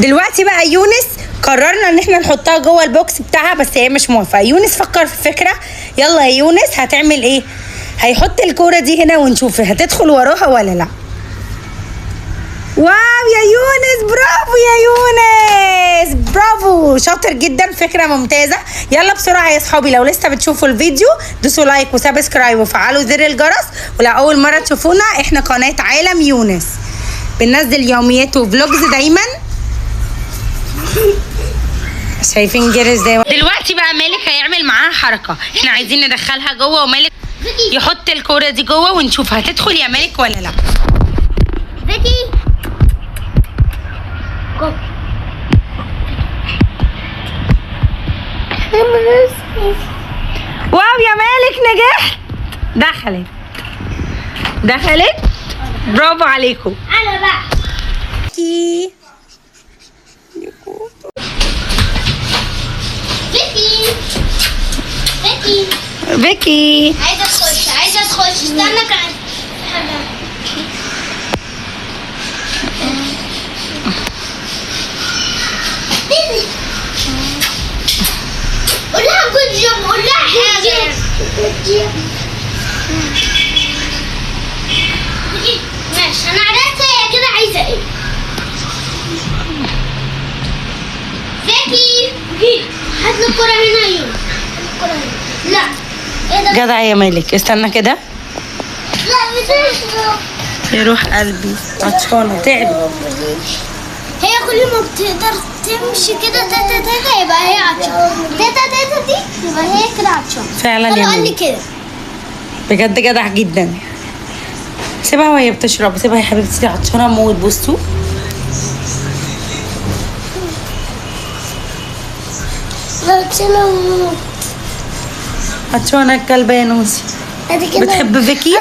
دلوقتي بقى يونس قررنا ان احنا نحطها جوه البوكس بتاعها، بس هي مش موافقه. يونس فكر في فكره. يلا يا يونس، هتعمل ايه؟ هيحط الكوره دي هنا ونشوف هتدخل وراها ولا لا. واو يا يونس، برافو يا يونس، برافو، شاطر جدا، فكره ممتازه. يلا بسرعه يا اصحابي، لو لسه بتشوفوا الفيديو دوسوا لايك وسبسكرايب وفعلوا زر الجرس. ولو اول مره تشوفونا، احنا قناه عالم يونس، بننزل يوميات وفلوجز دايما. شايفين جرس ازاي؟ دلوقتي بقى مالك هيعمل معاها حركه، احنا عايزين ندخلها جوه ومالك يحط الكوره دي جوه ونشوف هتدخل يا مالك ولا لا. فيكي جو. واو يا مالك، نجحت، دخلت، برافو عليكم. انا بقى فيكي فيكي عايزه ادخل استنى كان حاجه. قول لها جود جوب، قول لها حاجه. ماشي، انا عرفت هي كده عايزه ايه. فيكي هات لي الكرة هنا. يوم الكرة هنا. لا ايه ده؟ جدع يا مالك، استنى كده. لا بتشرب. يروح قلبي، عطشانه تعب. هي كل ما بتقدر تمشي كده تاتا تاتا يبقى هي عطشانة. تاتا تاتا دي يبقى هي كده عطشانة. فعلا يا قال لي مالك، كده. بجد جدع جدا. سيبها وهي بتشرب، سيبها يا حبيبتي، دي عطشانه موت. بصوا عطشانه الكلبه يا نوسي. بتحب فيكي؟